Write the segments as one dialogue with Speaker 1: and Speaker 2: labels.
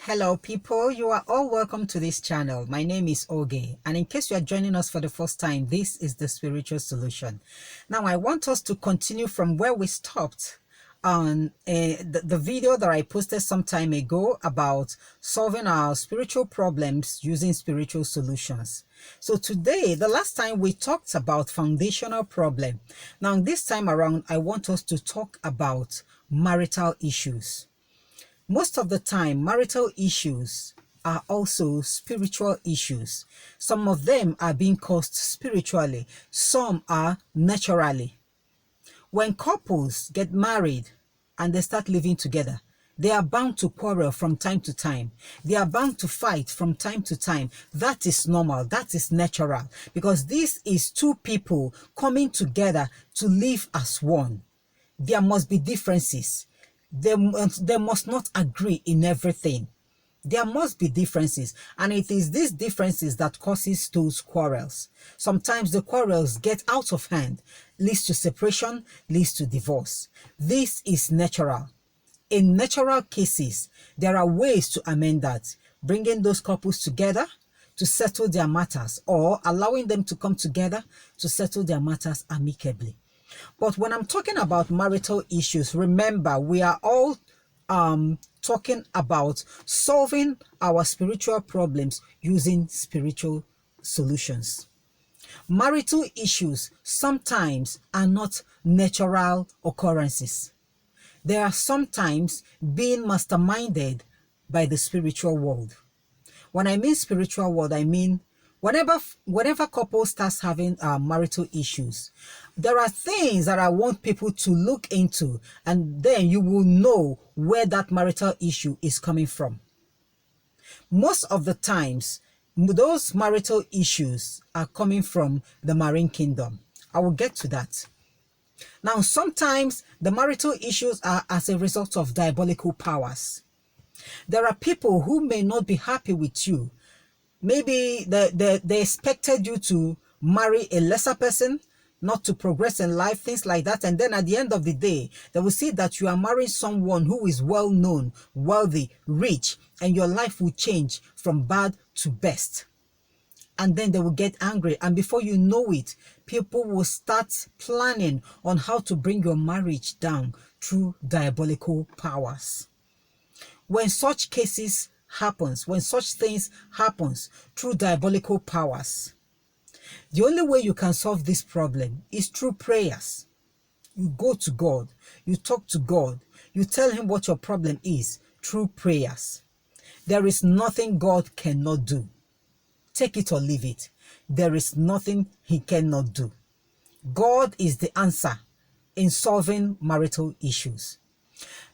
Speaker 1: Hello people, you are all welcome to this channel. My name is Oge, and in case you are joining us for the first time, this is the Spiritual Solution. Now I want us to continue from where we stopped on the video that I posted some time ago about solving our spiritual problems using spiritual solutions. So today, the last time we talked about foundational problem. Now this time around, I want us to talk about marital issues. Most of the time, marital issues are also spiritual issues. Some of them are being caused spiritually, some are naturally. When couples get married and they start living together, they are bound to quarrel from time to time. They are bound to fight from time to time. That is normal. That is natural. Because this is two people coming together to live as one. There must be differences. They must not agree in everything. There must be differences, and it is these differences that causes those quarrels. Sometimes the quarrels get out of hand, leads to separation, leads to divorce. This is natural. In natural cases, there are ways to amend that, bringing those couples together to settle their matters, or allowing them to come together to settle their matters amicably. But when I'm talking about marital issues, remember, we are all talking about solving our spiritual problems using spiritual solutions. Marital issues sometimes are not natural occurrences. They are sometimes being masterminded by the spiritual world. When I mean spiritual world, I mean whenever couple starts having marital issues, there are things that I want people to look into, and then you will know where that marital issue is coming from. Most of the times, those marital issues are coming from the marine kingdom. I will get to that. Now, sometimes the marital issues are as a result of diabolical powers. There are people who may not be happy with you. Maybe they expected you to marry a lesser person, not to progress in life, things like that. And then at the end of the day, they will see that you are marrying someone who is well known, wealthy, rich, and your life will change from bad to best. And then they will get angry. And before you know it, people will start planning on how to bring your marriage down through diabolical powers. When such cases happens, when such things happens through diabolical powers, the only way you can solve this problem is through prayers. You go to God, you talk to God, you tell him what your problem is through prayers. There is nothing God cannot do. Take it or leave it. There is nothing he cannot do. God is the answer in solving marital issues.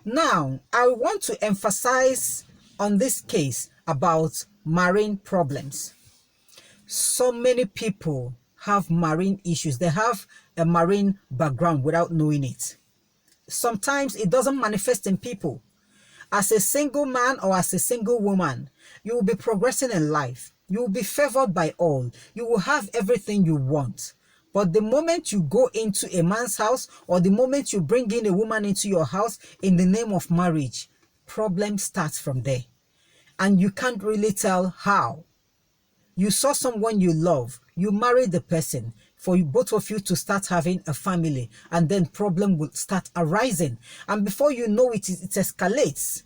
Speaker 1: Now, I want to emphasize on this case about marine problems. So many people have marine issues. They have a marine background without knowing it. Sometimes it doesn't manifest in people. As a single man or as a single woman, you will be progressing in life. You will be favored by all. You will have everything you want. But the moment you go into a man's house, or the moment you bring in a woman into your house in the name of marriage, problem starts from there. And you can't really tell how. You saw someone you love, you married the person, for you, both of you to start having a family, and then problem will start arising. And before you know it, it escalates.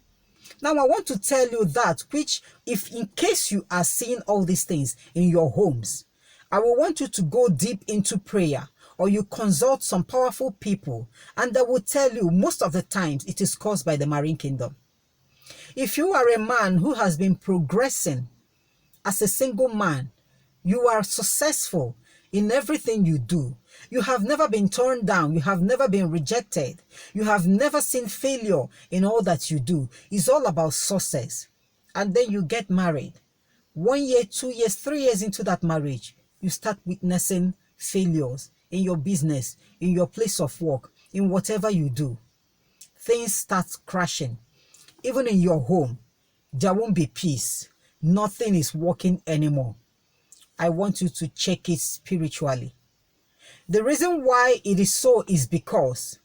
Speaker 1: Now, I want to tell you that, which, if in case you are seeing all these things in your homes, I will want you to go deep into prayer, or you consult some powerful people, and they will tell you most of the times it is caused by the marine kingdom. If you are a man who has been progressing as a single man, you are successful in everything you do. You have never been turned down. You have never been rejected. You have never seen failure in all that you do. It's all about success. And then you get married. 1 year, 2 years, 3 years into that marriage, you start witnessing failures in your business, in your place of work, in whatever you do. Things start crashing. Even in your home, there won't be peace. Nothing is working anymore. I want you to check it spiritually. The reason why it is so is because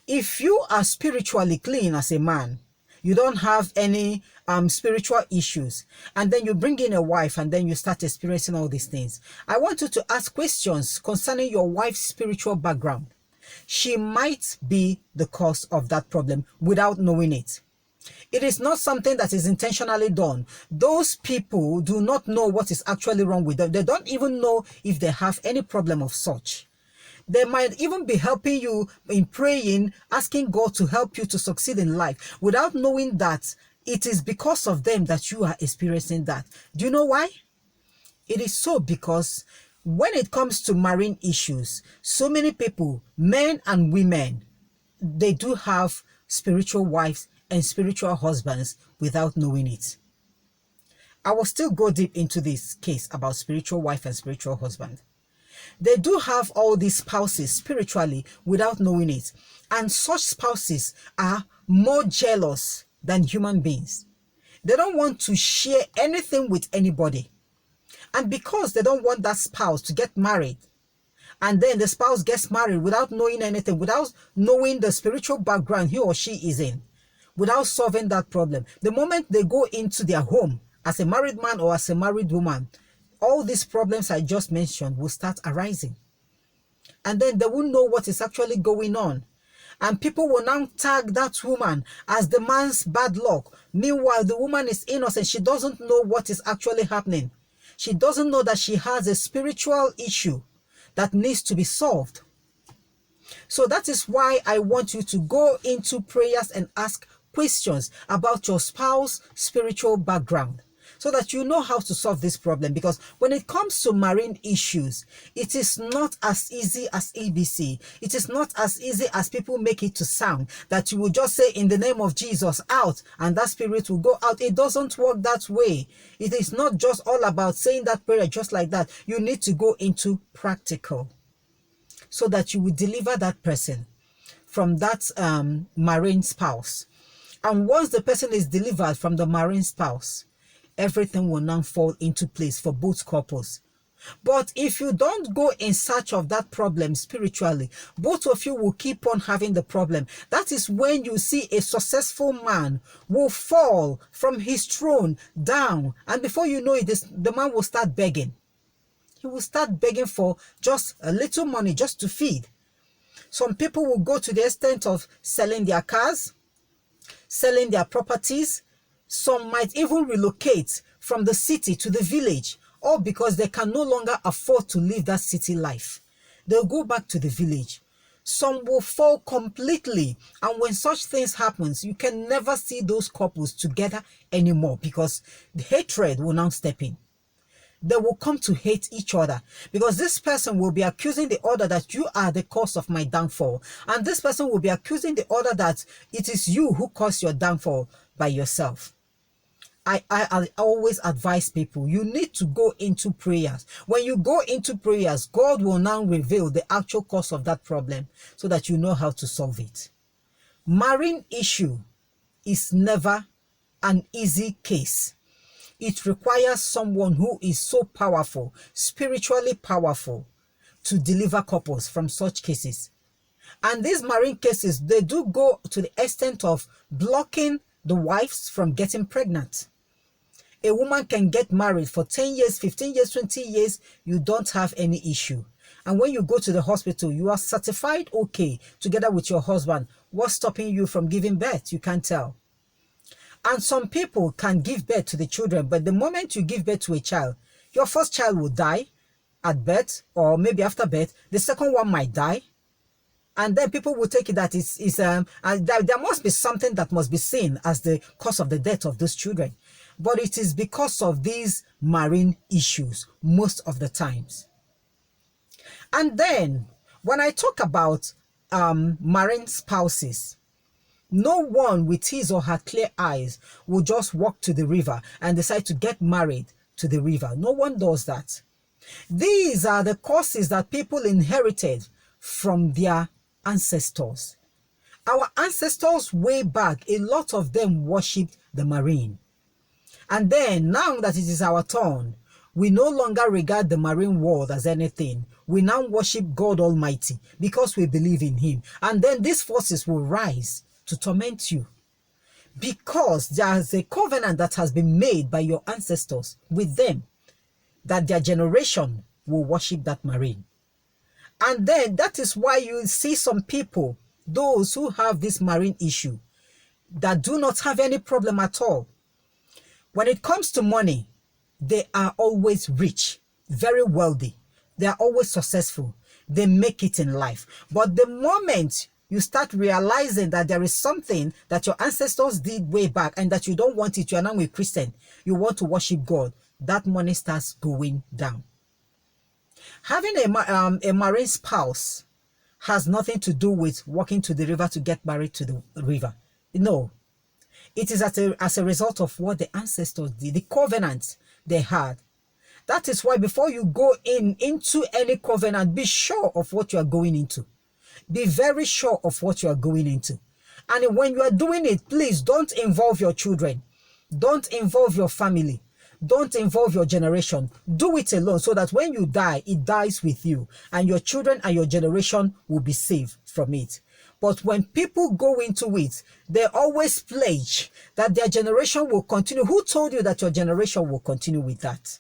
Speaker 1: if you are spiritually clean as a man, you don't have any spiritual issues, and then you bring in a wife and then you start experiencing all these things. I want you to ask questions concerning your wife's spiritual background. She might be the cause of that problem without knowing it. It is not something that is intentionally done. Those people do not know what is actually wrong with them. They don't even know if they have any problem of such. They might even be helping you in praying, asking God to help you to succeed in life without knowing that it is because of them that you are experiencing that. Do you know why? It is so because when it comes to marine issues, so many people, men and women, they do have spiritual wives and spiritual husbands without knowing it. I will still go deep into this case about spiritual wife and spiritual husband. They do have all these spouses spiritually without knowing it. And such spouses are more jealous than human beings. They don't want to share anything with anybody. And because they don't want that spouse to get married, and then the spouse gets married without knowing anything, without knowing the spiritual background he or she is in, without solving that problem, the moment they go into their home as a married man or as a married woman, all these problems I just mentioned will start arising. And then they won't know what is actually going on. And people will now tag that woman as the man's bad luck. Meanwhile, the woman is innocent. She doesn't know what is actually happening. She doesn't know that she has a spiritual issue that needs to be solved. So that is why I want you to go into prayers and ask questions about your spouse's spiritual background, so that you know how to solve this problem. Because when it comes to marine issues, it is not as easy as ABC. It is not as easy as people make it to sound, that you will just say in the name of Jesus out and that spirit will go out. It doesn't work that way. It is not just all about saying that prayer just like that. You need to go into practical so that you will deliver that person from that marine spouse. And once the person is delivered from the marine spouse, everything will now fall into place for both couples. But if you don't go in search of that problem spiritually, both of you will keep on having the problem. That is when you see a successful man will fall from his throne down, and before you know it, the man will start begging. He will start begging for just a little money just to feed. Some people will go to the extent of selling their cars, selling their properties. Some might even relocate from the city to the village, all because they can no longer afford to live that city life. They'll go back to the village. Some will fall completely. And when such things happen, you can never see those couples together anymore, because the hatred will now step in. They will come to hate each other, because this person will be accusing the other that you are the cause of my downfall. And this person will be accusing the other that it is you who caused your downfall by yourself. I always advise people, you need to go into prayers. When you go into prayers, God will now reveal the actual cause of that problem so that you know how to solve it. Marine issue is never an easy case. It requires someone who is so powerful, spiritually powerful, to deliver couples from such cases. And these marine cases, they do go to the extent of blocking the wives from getting pregnant. A woman can get married for 10 years, 15 years, 20 years, you don't have any issue. And when you go to the hospital, you are certified okay together with your husband. What's stopping you from giving birth? You can't tell. And some people can give birth to the children, but the moment you give birth to a child, your first child will die at birth, or maybe after birth. The second one might die. And then people will take it that there must be something that must be seen as the cause of the death of those children. But it is because of these marine issues most of the times. And then when I talk about marine spouses, no one with his or her clear eyes will just walk to the river and decide to get married to the river. No one does that. These are the causes that people inherited from their ancestors. Our ancestors way back, a lot of them worshipped the marine. And then now that it is our turn, we no longer regard the marine world as anything. We now worship God Almighty because we believe in Him. And then these forces will rise to torment you, because there's a covenant that has been made by your ancestors with them that their generation will worship that marine. And then that is why you see some people, those who have this marine issue, that do not have any problem at all. When it comes to money, they are always rich, very wealthy. They are always successful. They make it in life. But the moment you start realizing that there is something that your ancestors did way back and that you don't want it, you are now a Christian, you want to worship God, that money starts going down. Having a marine spouse has nothing to do with walking to the river to get married to the river. No. It is as a result of what the ancestors did, the covenant they had. That is why before you go into any covenant, be sure of what you are going into. Be very sure of what you are going into. And when you are doing it, please don't involve your children. Don't involve your family. Don't involve your generation. Do it alone so that when you die, it dies with you. And your children and your generation will be saved from it. But when people go into it, they always pledge that their generation will continue. Who told you that your generation will continue with that?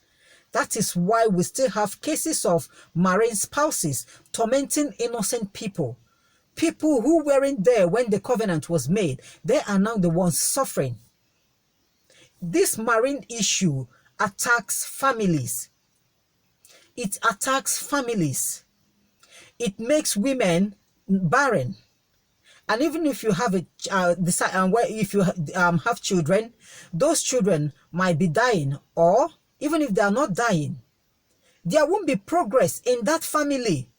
Speaker 1: That is why we still have cases of marine spouses tormenting innocent people. People who weren't there when the covenant was made, they are now the ones suffering. This marine issue attacks families. It attacks families. It makes women barren. And even if you have if you have children, those children might be dying, or even if they are not dying, there won't be progress in that family.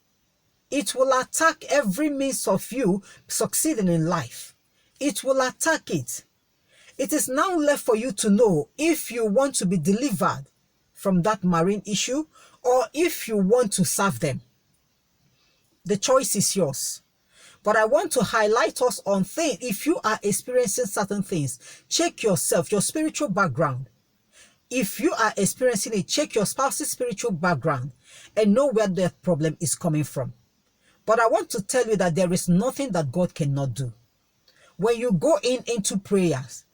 Speaker 1: It will attack every means of you succeeding in life. It will attack it. It is now left for you to know if you want to be delivered from that marine issue or if you want to serve them. The choice is yours. But I want to highlight us on things. If you are experiencing certain things, check yourself, your spiritual background. If you are experiencing it, check your spouse's spiritual background and know where the problem is coming from. But I want to tell you that there is nothing that God cannot do. When you go into prayers,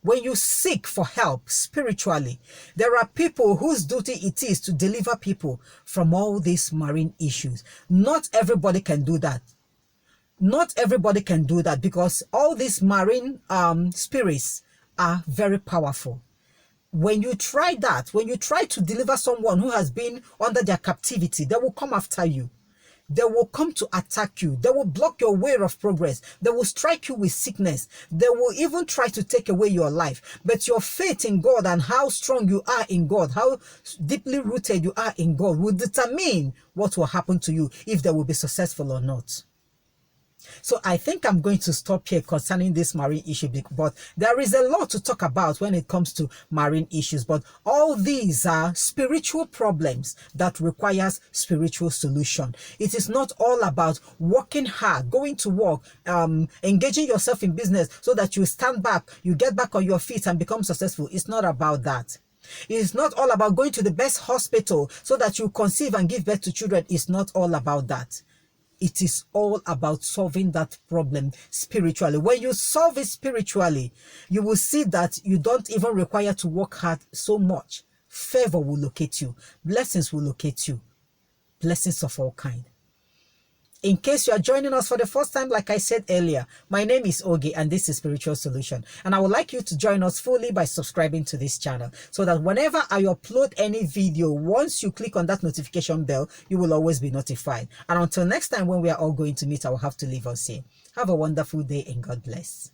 Speaker 1: when you seek for help spiritually, there are people whose duty it is to deliver people from all these marine issues. Not everybody can do that. Not everybody can do that because all these marine spirits are very powerful. When you try that, when you try to deliver someone who has been under their captivity, they will come after you. They will come to attack you. They will block your way of progress. They will strike you with sickness. They will even try to take away your life. But your faith in God and how strong you are in God, how deeply rooted you are in God will determine what will happen to you, if they will be successful or not. So I think I'm going to stop here concerning this marine issue, but there is a lot to talk about when it comes to marine issues. But all these are spiritual problems that requires spiritual solution. It is not all about working hard, going to work, engaging yourself in business so that you stand back, you get back on your feet and become successful. It's not about that. It's not all about going to the best hospital so that you conceive and give birth to children. It's not all about that. It is all about solving that problem spiritually. When you solve it spiritually, you will see that you don't even require to work hard so much. Favor will locate you. Blessings will locate you. Blessings of all kinds. In case you are joining us for the first time, like I said earlier, my name is Oge and this is Spiritual Solution. And I would like you to join us fully by subscribing to this channel so that whenever I upload any video, once you click on that notification bell, you will always be notified. And until next time when we are all going to meet, I will have to leave us here. Have a wonderful day and God bless.